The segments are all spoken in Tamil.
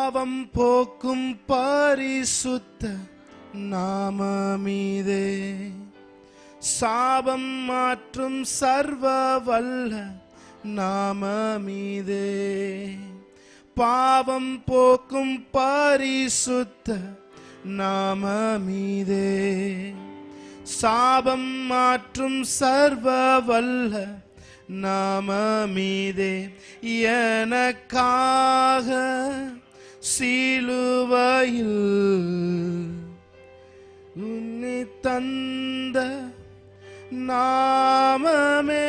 பாவம் போக்கும் பரிசுத்த நாமமீதே, சாபம் மாற்றும் சர்வ வல்ல நாமமீதே, பாவம் போக்கும் பரிசுத்த நாமமீதே, சாபம் மாற்றும் சர்வ வல்ல நாமமீதே, எனக்காக சிலுவையில் உன்னை தந்த நாமமே,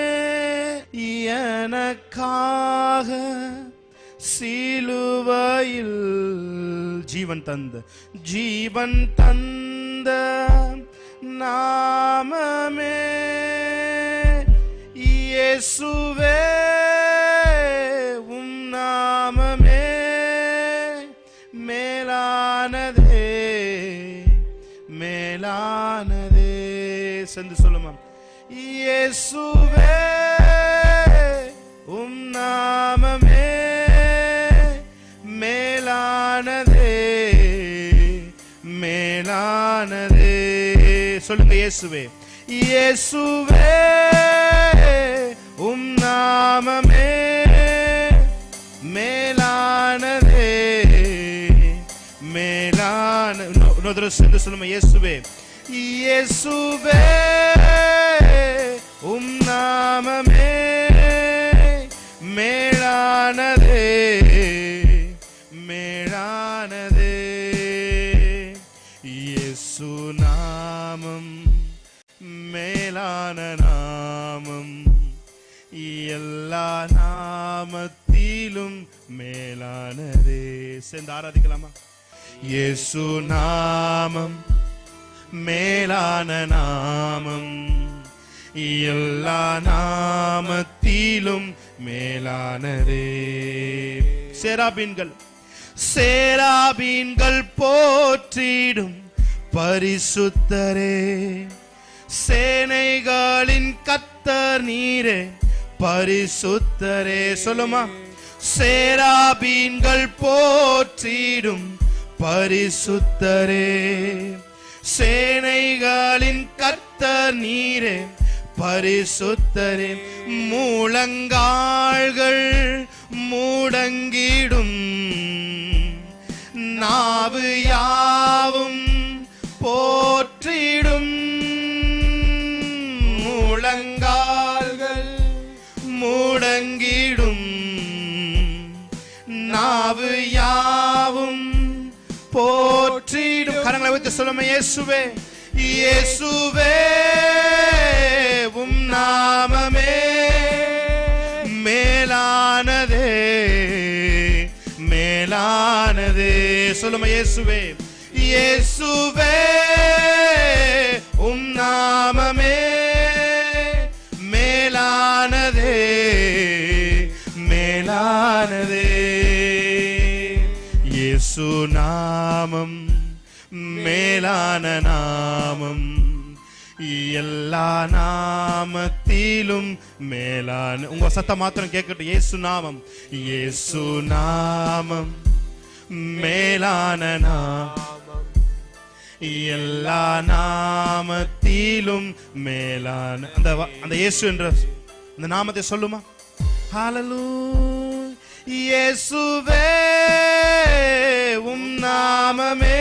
எனக்காக சிலுவையில் ஜீவன் தந்த நாமமே, இயேசுவே உம் நாமமே மேலானதே, மேலானதே. சென்று சொல்லுமா, இயேசுவே உம் நாமமே மேலானதே, மேலானதே. சொல்லுங்க, இயேசுவே, இயேசுவே உம் நாமமே மேலானதே, மேலான. இன்னொரு சேர்ந்து சொல்லுங்க, இயேசுவே, இயேசுவே உம் நாமமே மேலானதே, மேலானதே. இயேசு நாமம் மேலான நாமம், எல்லா நாமத்திலும் மேலானதே. சேர்ந்து ஆராதிக்கலாமா? இயேசு நாமம் மேலான நாமம், எல்லா நாமத்திலும் மேலானதே. சேராபீன்கள் போற்றிடும் பரிசுத்தரே, சேனைகளின் கர்த்தர் நீரே பரிசுத்தரே. சொல்லுமா, சேராபீன்கள் போற்றிடும் பரிசுத்தரே, சேனைகளின் கர்த்தர் நீரே பரிசுத்தரே. முழங்கால்கள் முடங்கிடும், நாவு யாவும் போற்றிடும், முழங்கால்கள் முடங்கிடும், நாவு யாவும் போற்றிடும். கரங்களை வைத்து சொல்லுமே, இயேசுவே, இயேசுவே உம் நாமமே மேலானதே, மேலானதே. சொல்லுமே, இயேசுவே, இயேசுவே உம் நாமமே மேலானதே, மேலானதே. இயேசு நாமம் மேலான நாமம், எல்லா நாமத்திலும் மேலான. உங்க சத்தம் மாத்திரம் கேட்கட்டும். இயேசு நாமம், இயேசு நாமம் மேலான நாமம், எல்லா நாமத்திலும் மேலான. அந்த இயேசு என்ற அந்த நாமத்தை சொல்லுமா? ஹல்லேலூயா. இயேசுவே உம் நாமமே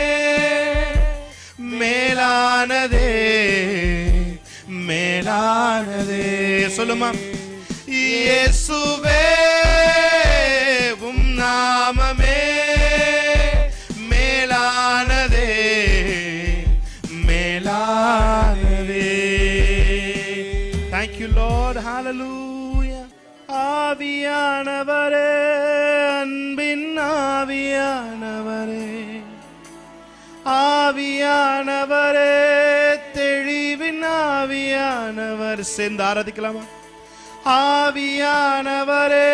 மேலானதே, மேலானதே. சொல்லுமா, இயேசுவே உம் நாமமே மேலானதே, மேலானதே. Thank you Lord. Hallelujah. ஆவியானவரே, அன்பின் ஆவியானவரே, ஆவியானவரே, தெளிவின் ஆவியானவர். சேர்ந்து ஆராதிக்கலாமா? ஆவியானவரே,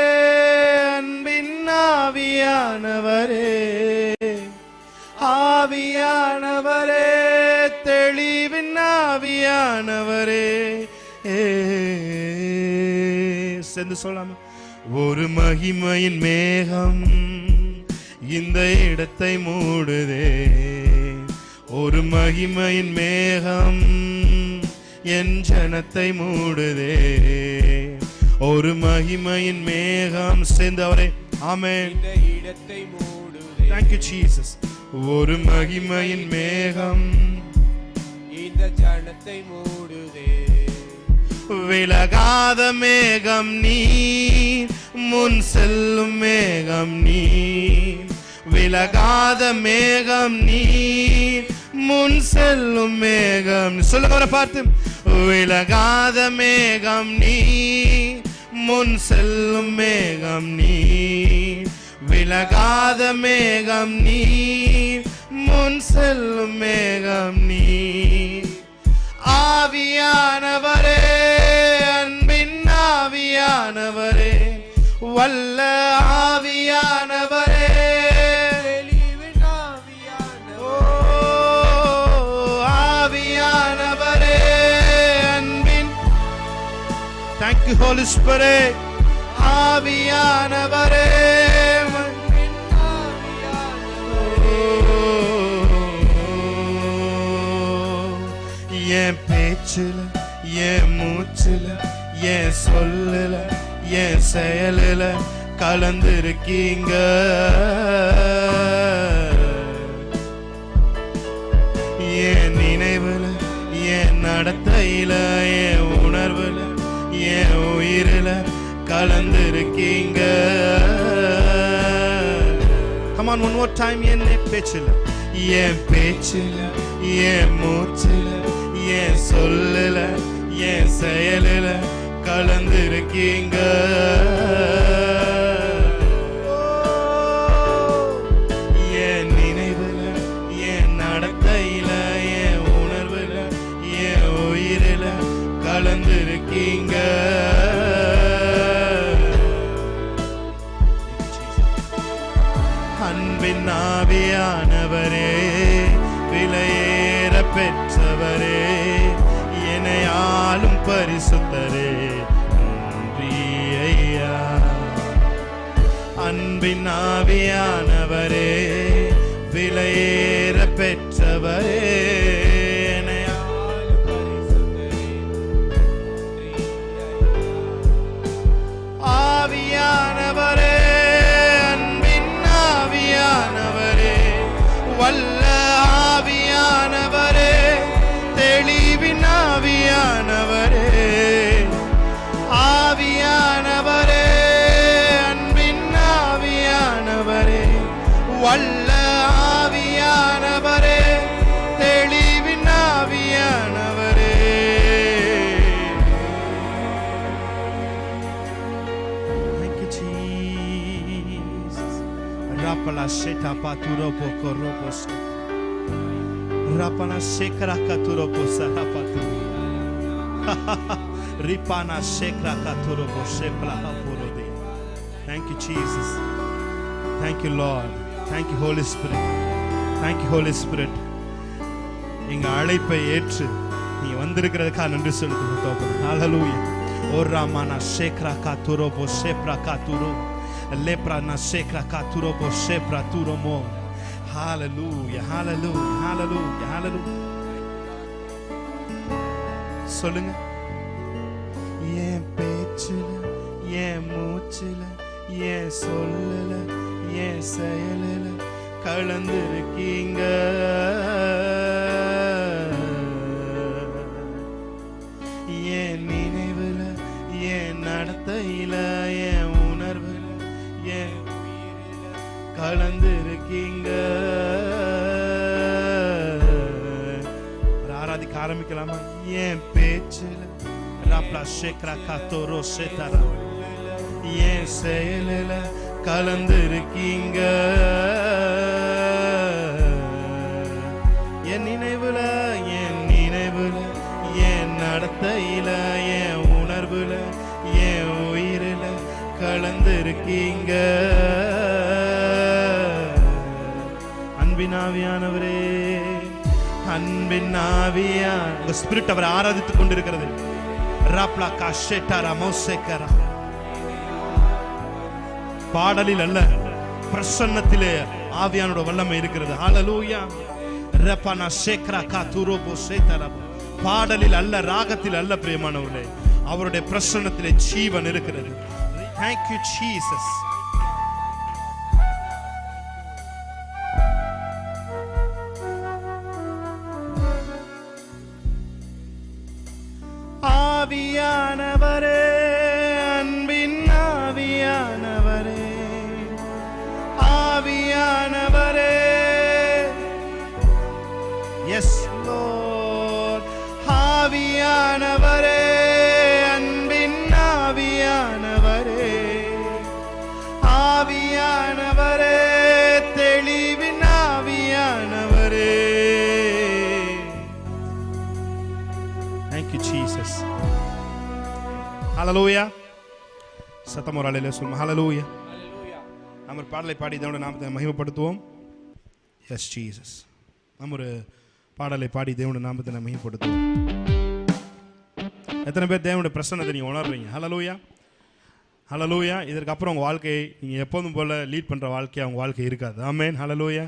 அன்பின் ஆவியானவரே, ஆவியானவரே, தெளிவின் ஆவியானவரே. சேர்ந்து சொல்லாமா? ஒரு மகிமையின் மேகம் இந்த இடத்தை மூடுதே. ஒரு மகிமையின் மேகம் என் ஜனத்தை மூடுதே. ஒரு மகிமையின் மேகம் சேர்ந்தவரே ஆமென். இந்த இடத்தை மூடுதே. Thank you Jesus. ஒரு மகிமையின் மேகம் இந்த ஜனத்தை மூடுதே. விலகாத மேகம் நீர், முன் செல்லும் மேகம் நீர். விலகாத மேகம் நீர், முன் செல்லும் மேகம். சொல்லுங்க பார்த்து. விலகாத மேகம் நீர், முன் செல்லும் மேகம் நீர். விலகாத மேகம் நீர், முன் செல்லும் மேகம் நீர். ஆவியானவரே, அன்பின் ஆவியானவரே, வல்ல ஆவியானவரே, தெளிவின் ஆவியானவரே, ஆவியானவரே, அன்பின். Thank you Holy Spirit. ஆவியானவரே, அன்பின் ஆவியானவரே. என் பேச்சுல, என் மூச்சுல, என் சொல்லுல, என் செயலுல கலந்திருக்கீங்க. என் நினைவுல, என் நடத்தையில, என் உணர்வுல, என் உயிரில கலந்திருக்கீங்க. Come on, one more time. என் பேச்சுல, என் பேச்சுல, என் மூச்சுல, என் சொல்லுல, என் செயலுல கலந்திருக்கீங்க. என் நினைவுல, என் நடத்தையில, என் உணர்வுல, என் உயிரில கலந்திருக்கீங்க. அன்பின் ஆவியானவரே, விலையேற பெற்றவரே, என்னை ஆளும் பரிசுத்தரே, நன்றி ஐயா. அன்பின் ஆவியானவரே, விலையேற பெற்றவரே, என்னை ஆளும் பரிசுத்தரே, ஆவியானவரே, அன்பின் ஆவியானவரே, வல்ல ஆவியானவரே, தெளிவின் ஆவியானவரே, ஆவியானவரே, அன்பின் ஆவியானவரே, வல்ல ஆவியானவரே, தெளிவின் ஆவியானவரே. Thank you Jesus. Rapala sheta paturo pokorobos. Rapana shekra katuro posarapatu. Ripana shekra katuro poshepla hapurodi. Thank you Jesus. Thank you Lord. Thank you Holy Spirit. Thank you Holy Spirit. எங்க அழைப்பை ஏற்று நீ வந்திருக்கிறதுக்காக நன்றி செலுத்துகிறோம். ஹalleluya. Oramana shekra katuro poshepra katuro. Leprana shekra katuro poshepra turomo. Hallelujah, hallelujah, hallelujah, hallelujah. சொல்லுங்க. என் பேச்சுல, என் மூச்சுல, என் சொல்லுல, என் செயலுல கலந்திருக்கீங்க. என் நினைவுல, என் நடத்தையில, என் உணர்வுல, என் உயிரில கலந்திருக்கீங்க. ஆராதிக்க ஆரம்பிக்கலாமா? என் பேச்சுல, ராப்லா ஷேக்ரா காத்தோரோ ஷேதாரா, என் செயலில கலந்திருக்கீங்க. என் நினைவுல, என் நினைவுல, என் நடத்தையில, என் உணர்வுல, என் உயிரில கலந்திருக்கீங்க. அன்பின் ஆவியானவரே, அன்பின் ஆவியான் உங்க ஸ்பிரிட் அவரை ஆராதித்துக் கொண்டிருக்கிறது. ராப்லா காஷேட்டாரா மோசேக்கரா. பாடலில் அல்ல, பிரசன்னத்திலே ஆவியானோட வல்லமை இருக்கிறது. ஹalleluya. ரபனா ஷேக்ரா காதுரோபோ சேதரப. பாடலில் அல்ல, ராகத்தில் அல்ல பிரியமானவர்களே, அவருடைய பிரசன்னத்திலே ஜீவன் இருக்கிறது. Thank you Jesus. ஆவியானவரே, அன்பின் ஆவியானவரே, ஆவியானவரே, எஸ் லார்ட், ஆவியானவரே, அன்பின் ஆவியானவரே, ஆவியானவரே, தெளிவின் ஆவியானவரே. Thank you Jesus. ஹalleluya. சத்தம் ஒரு அல்லேலூயா சொல்லுங்க. ஹalleluya. நம்ம ஒரு பாடலை பாடி தேவனுடைய நாமத்தை மகிமைப்படுத்துவோம். Yes Jesus. நம்ம ஒரு பாடலை பாடி தேவனுடைய நாமத்தை மகிமைப்படுத்துவோம். எத்தனை பேர் தேவனுடைய பிரசன்னத்தை நீங்க உணர்றீங்க? ஹalleluya. ஹalleluya. இதற்கு அப்புறம் உங்க வாழ்க்கை நீங்க எப்போதும் போல லீட் பண்ற வாழ்க்கையா உங்க வாழ்க்கை இருக்காது. ஆமென். ஹalleluya.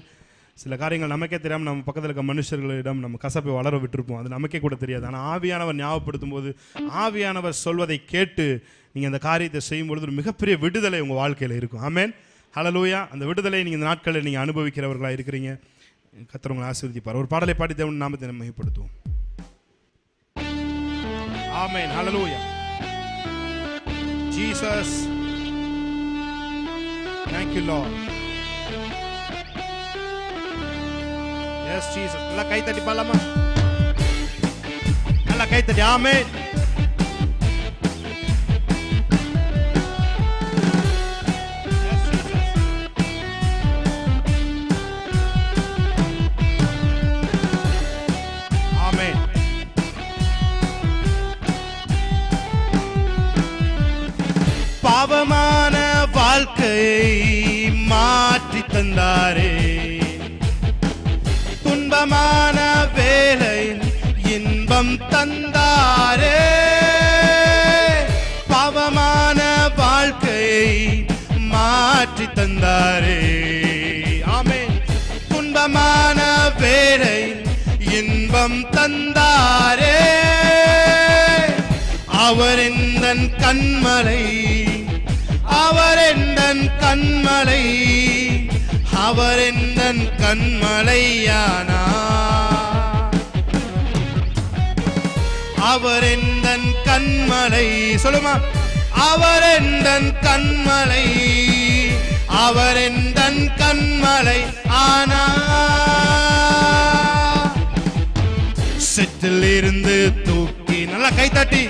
சில காரியங்கள் நமக்கே தெரியாமல் நம்ம பக்கத்தில் இருக்க மனுஷர்களிடம் நம்ம கசப்பை வளர விட்டுருப்போம். அது நமக்கே கூட தெரியாது. ஆனால் ஆவியானவர் ஞாபகப்படுத்தும் போது, ஆவியானவர் சொல்வதை கேட்டு நீங்கள் அந்த காரியத்தை செய்யும் பொழுது ஒரு மிகப்பெரிய விடுதலை உங்கள் வாழ்க்கையில் இருக்கும். ஆமென். ஹalleluya. அந்த விடுதலை நீங்கள் இந்த நாட்களில் நீங்கள் அனுபவிக்கிறவர்களாக இருக்கிறீங்க. கர்த்தர் உங்களை ஆசீர்வதிப்பார். ஒரு பாடலை பாடி தேவன் நாமத்தை மகிமைப்படுத்துவோம். ஆமென். ஹalleluya. Jesus. Thank you Lord. Yes Jesus. நல்லா கை தட்டி பாடலாமா? நல்லா கை தட்டி. ஆமென். ஆமென். பாவமான வாழ்க்கையை மாற்றி தந்தாரே, துன்பமான வேளையில் இன்பம் தந்தாரே, பாவமான வாழ்க்கையை மாற்றி தந்தாரே. ஆமென். துன்பமான வேளையில் இன்பம் தந்தாரே, அவர் எந்தன் கண்மலை, அவர் எந்தன் கண்மலை, அவர் எந்தன் கண்மலையானா, அவர் எந்தன் கண்மலை. சொல்லுமா? அவர் எந்தன் கண்மலை, அவர் எந்தன் கண்மலை ஆனா. செட்டில் இருந்து தூக்கி நல்லா கை தட்டி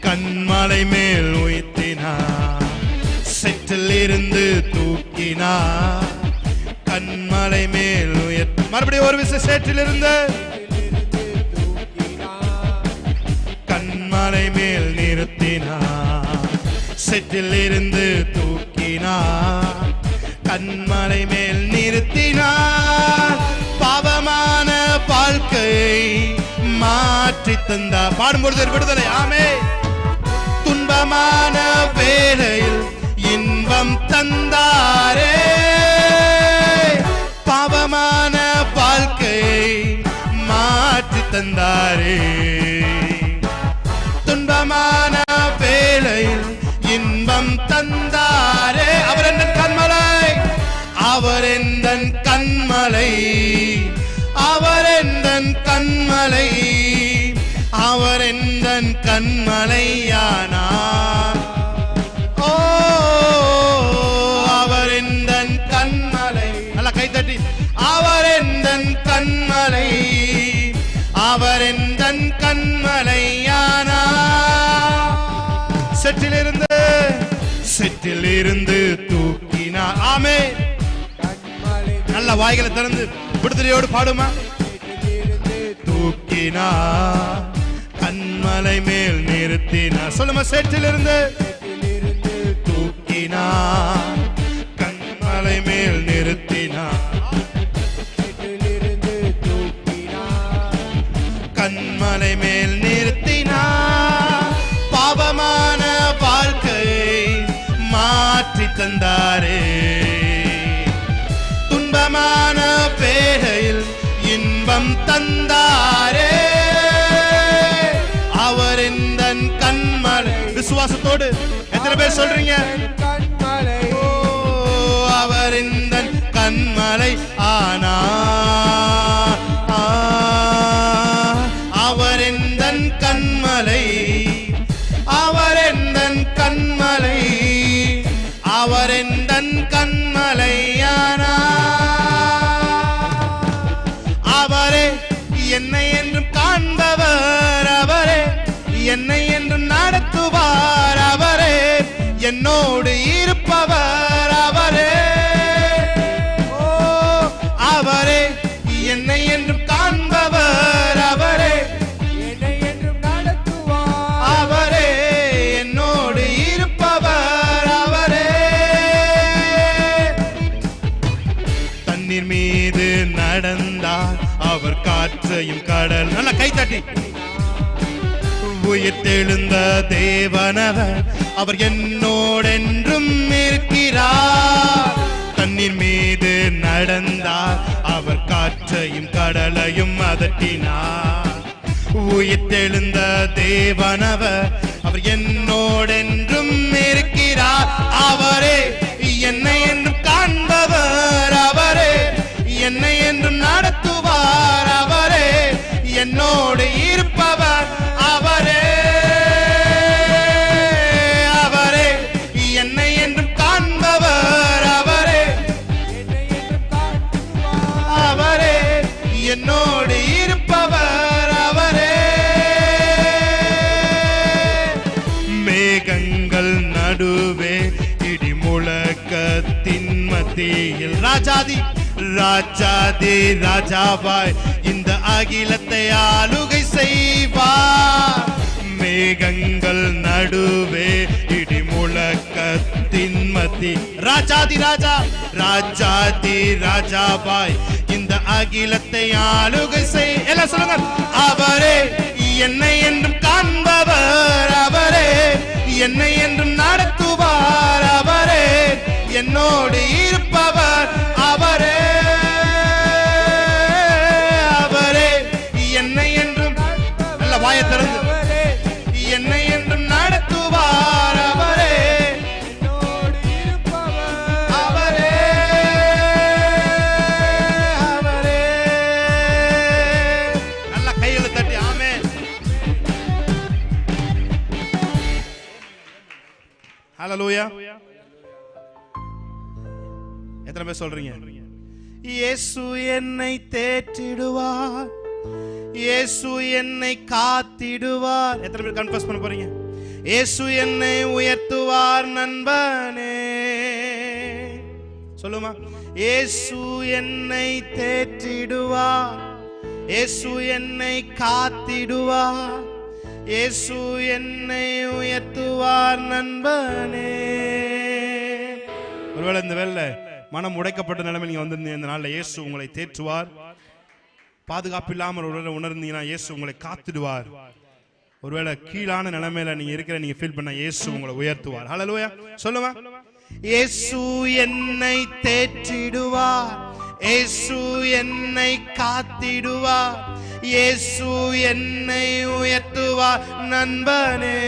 கண்மலை மேல் உயர்த்தினார். செட்டில் இருந்து தூக்கினார், கண்மலை மேல் உயர்த்தி. மறுபடியும் ஒரு விஷயம், சேற்றிலிருந்து கண்மலை மேல் நிறுத்தினார். செற்றிலிருந்து தூக்கினார், கண்மலை மேல் நிறுத்தினார். பாவமான வாழ்க்கையை மாற்றி தந்தார். பாடும்பொழுது விடுதலை. ஆமென். துன்பமான வேளையில் இன்பம் தந்தாரே, பாவமான வாழ்க்கையை மாற்றி தந்தாரே, துன்பமான வேளையில் இன்பம் தந்தாரே. அவர் எந்தன் கண்மலை, அவர் எந்தன் கண்மலை, அவர் எந்தன் கண்மலை, அவர் எந்தன் கண்மலையானா. ஓ, அவர் எந்தன் கண்மலை. நல்லா கை தட்டி. அவர் எந்தன் கண்மலை, அவர் எந்தன் கண்மலையானா. செற்றிலிருந்து தூக்கினார். ஆமென். நல்ல வாய்களை திறந்து விடுதலையோடு பாடுமா? தூக்கினார், கண்மலை மேல் நிறுத்தினார். சொல்லுமா? செற்றிலிருந்து தூக்கினார், கண்மலை மேல் நிறுத்தினார், கண்மலை மேல் நிறுத்தினார். பாவமான வாழ்க்கையை மாற்றி தந்தாரே. விசுவாசத்தோடு எத்தனை பேர் சொல்றீங்க? கண்மலை ஓ, அவர் இந்த கண்மலை ஆனா, அவர் இந்த கண்மலை, அவர் இந்த கண்மலை, அவர் இந்த கண்மலையானா, அவரே என்னை என்றும் காண்பவர், அவரே என்னை என்றும் நடத்துவார், அவரே என்னோடு இருப்பவர், அவரே ஓ, அவரே என்னை என்றும் காண்பவர், அவரே என்னை என்றும் நடத்துவார், அவரே என்னோடு இருப்பவர், அவரே தண்ணீர் மீது நடந்தார் அவர் காற்றையும் கடல், நல்ல கைத்தட்டி, உயிர்த்தெழுந்த தேவனவர் அவர் என்னோடென்றும் இருக்கிறார். தண்ணீர் மீது நடந்தார் அவர் காற்றையும் கடலையும் அதட்டினார். உயிர்த்தெழுந்த தேவனவர் அவர் என்னோடென்றும் இருக்கிறார். அவரே என்னை என்றும் காண்பவர், அவரே என்னை என்றும் நடத்துவார், அவரே என்னோடு இருப்பவர், அவரே அவரே என்னை என்றும் காண்பவர், அவரே என்னை என்றும் காட்டுவார், அவரே என்னோடு இருப்பவர், அவரே மேகங்கள் நடுவே இடி முழக்கத்தின் மத்தியில் ராஜாதி ராஜாதி ராஜாவாய் இந்த அகிலத்தை ஆளுகை செய்வார். மேகங்கள் நடுவே இடி முழக்கத்தின் மத்தி ராஜாதி ராஜா ராஜாதி ராஜாவாய் இந்த அகிலத்தை ஆளுகை செய், எல்லாம் சொல்லுங்க, அவரே என்னை என்றும் காண்பவர், அவரே என்னை என்றும் நடத்துவார், அவரே என்னோடு இருப்பவர், அவரே அவரே என்னை என்றும், நல்ல வாயை திறந்து, என்னை என்றும் நடத்துவார், அவரே என்னோடு இருப்பவர், அவரே அவரே நல்ல கைகளை தட்டி ஆமென். ஹல்லேலூயா. எத்தனை பேர் சொல்றீங்க? இயேசு என்னை தேற்றிடுவார், இயேசு என்னை காத்திடுவார். எத்தனை பேர் கன்ஃபஸ் பண்ண போறீங்க? இயேசு என்னை உயர்த்துவார் நண்பனே, சொல்லுமா? இயேசு என்னை தேற்றிடுவார், இயேசு என்னை காத்திடுவார், இயேசு என்னை உயர்த்துவார் நண்பனே. ஒருவேளை இந்த வேளை மனம் உடைக்கப்பட்ட நிலைமை நீங்க வந்திருந்தீங்க, இந்த நாள்ல இயேசு உங்களை தேற்றுவார். பாதுகாப்பு இல்லாமல் ஒருவேளை உணர்ந்தீங்கன்னா இயேசு உங்களை காத்திடுவார். ஒருவேளை கீழான நிலைமையில நீங்க இருக்கிற நீங்க ஃபீல் பண்ண இயேசு உங்களை உயர்த்துவார். ஹல்லேலூயா. சொல்லுமா? இயேசு என்னை தேற்றிடுவார், இயேசு என்னை காத்திடுவார், இயேசு என்னை உயர்த்துவார் நண்பனே.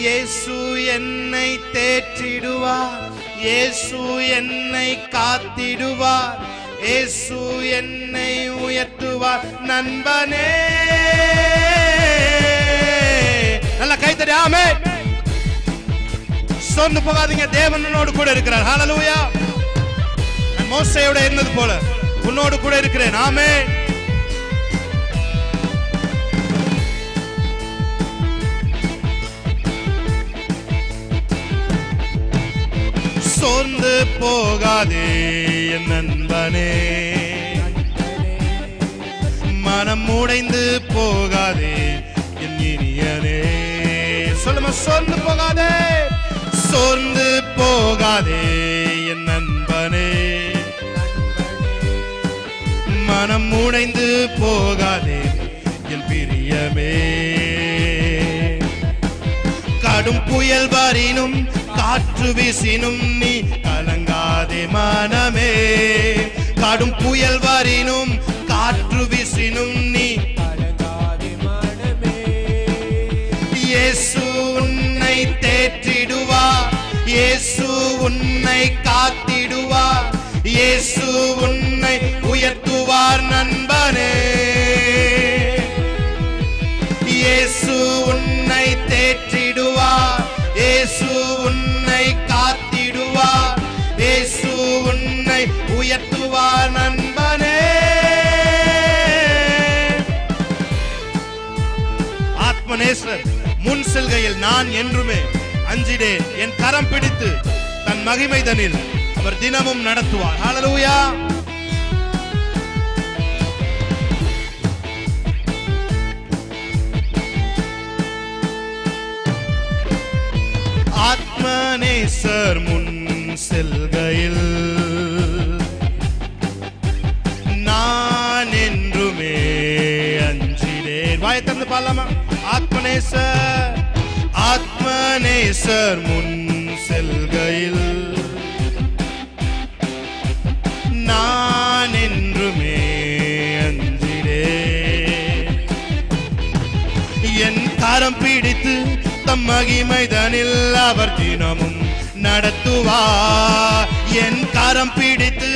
இயேசு என்னை தேற்றிடுவார், இயேசு என்னை காத்திடுவார், இயேசு என்னை உயர்த்துவார் நண்பனே. நல்ல கைத்தடி ஆமென். சோர்ந்து போகாதீங்க, தேவன் உன்னோடு கூட இருக்கிறார். ஹல்லேலூயா. நான் மோசேயோட இருந்தது போல உன்னோடு கூட இருக்கிறேன். ஆமென். சோர்ந்து போகாதே என் நண்பனே, மனம் உடைந்து போகாதே என் இனியனே. சொல்லுமா? சோர்ந்து போகாதே, சோர்ந்து போகாதே என் நண்பனே, மனம் உடைந்து போகாதே என் பிரியமே. கடும் புயல் வரினும் காற்று வீசினும் நீ கலங்காதே மனமே. கடும் புயல் வரினும் காற்று வீசினும் நீ கலங்காதே மனமே. இயேசு உன்னை உயர்த்துவார் நண்பனே. இயேசு உன்னை தேற்றிடுவார், இயேசு உன்னை காத்திடுவார், இயேசு உன்னை உயர்த்துவார் நண்பனே. ஆத்மநேசர் முன் செல்கையில் நான் என்றுமே அஞ்சிடேன். என் கரம் பிடித்து தன் மகிமைதனில் அவர் தினமும் நடத்துவார். ஹல்லேலூயா. ஆத்மநேசர் முன் செல்கையில் நான் என்றுமே அஞ்சிடேன். வாயை திறந்து பாடலாமா? ஆத்மநேசர், ஆத்மநேசர் முன் செல்கையில் நான் என்றுமே அஞ்சிடேன். என் கரம் பிடித்து தம் மகிமைதனில் அவர் தினமும் நடத்துவார். என் கரம் பிடித்து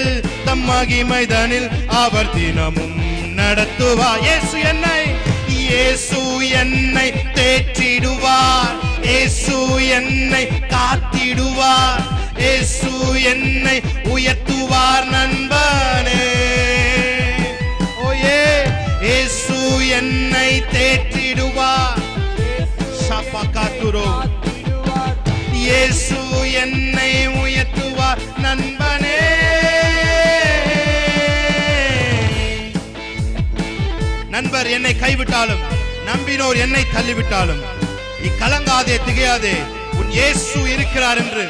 தம் மகிமைதனில் அவர் தினமும் நடத்துவார். இயேசு என்னை, இயேசு என்னை தேற்றிடுவார், இயேசு என்னை காத்திடுவார், இயேசு என்னை உயர்த்துவார் நண்பனே. ஓயே, இயேசு என்னை தேற்றிடுவார். ஷபகாத்துரோ, இயேசு என்னை உயர்த்துவார் நண்பனே. நண்பர் என்னை கைவிட்டாலும், நம்பினோர் என்னை தள்ளிவிட்டாலும், நீ கலங்காதே, திகையாதே, உன் இயேசு இருக்கிறார் என்று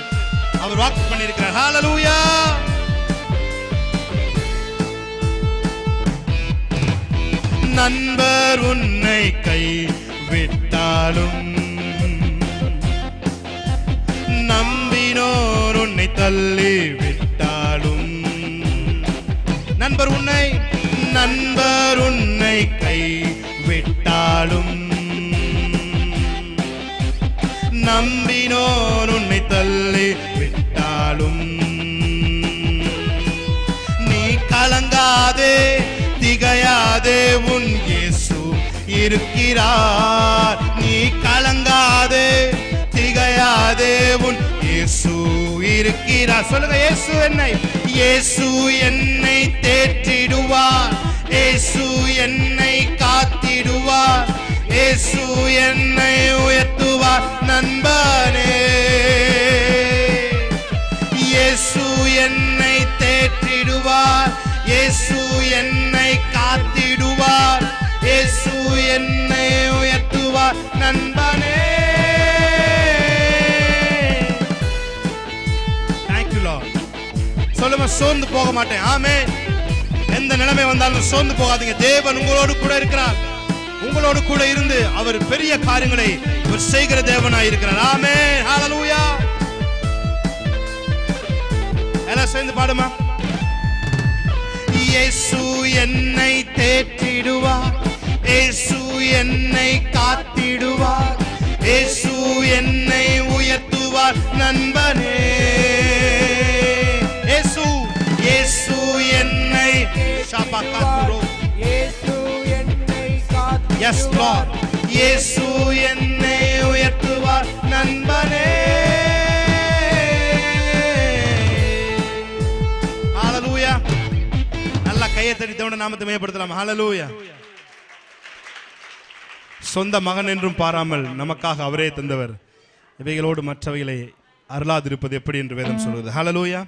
அவர் வாக்கு பண்ணியிருக்கிறார். ஹல்லேலூயா. நண்பர் உன்னை கைவிட்டாலும், நம்பினோர் உன்னை தள்ளிவிட்டாலும், நண்பர் உன்னை, நண்பர் உன்னை கைவிட்டாலும், நம்பினோர் உன்னை தள்ளி விட்டாலும், நீ கலங்காதே, திகையாதே, உன் இயேசு இருக்கிறார். நீ கலங்காதே, திகையாதே, உன் இயேசு இருக்கிறார். சொல்லுங்க, இயேசு என்னை, இயேசு என்னை தேற்றிடுவார், இயேசு என்னை காத்திடுவார், இயேசு என்னை உயர்த்துவார் நண்பனே. இயேசு என்னை தேற்றிடுவார், இயேசு என்னை காத்திடுவார், இயேசு என்னை உயர்த்துவார் நண்பனே. Thank you Lord. சொல்லுங்க, சோர்ந்து போக மாட்டேன். ஆமென். எந்த நிலைமை வந்தாலும் சோர்ந்து போகாதீங்க. தேவன் உங்களோடு கூட இருக்கிறார். உங்களோடு கூட இருந்து அவர் பெரிய காரியங்களை அவர் செய்கிற தேவனாய் இருக்கிறார். ஆமென். ஹல்லேலூயா. எல்லாம் சேர்ந்து பாடுமா? இயேசு என்னை தேற்றிடுவார், இயேசு என்னை காத்திடுவார், இயேசு என்னை உயர்த்துவார் நண்பனே. இயேசு, இயேசு என்னை ஷபகாத்துரோ, இயேசு என்னை காத்திடுவார். Yes Lord. இயேசு என்னை உயர்த்துவார் நண்பனே. ஹல்லேலூயா. நல்ல கையை தட்டி தேவனுடைய நாமத்தை மேம்படுத்தலாம். ஹல்லேலூயா. சொந்த மகன் என்றும் பாராமல் நமக்காக அவரே தந்தவர். இவைகளோடு மற்றவைகளை அருளாதிருப்பது எப்படி என்று வேதம் சொல்கிறது. ஹல்லேலூயா.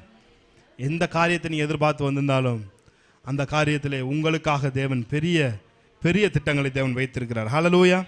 எந்த காரியத்தை நீ எதிர்பார்த்து வந்திருந்தாலும் அந்த காரியத்திலே உங்களுக்காக தேவன் பெரிய பெரிய திட்டங்களை தேவன் வைத்திருக்கிறார். ஹல்லேலூயா.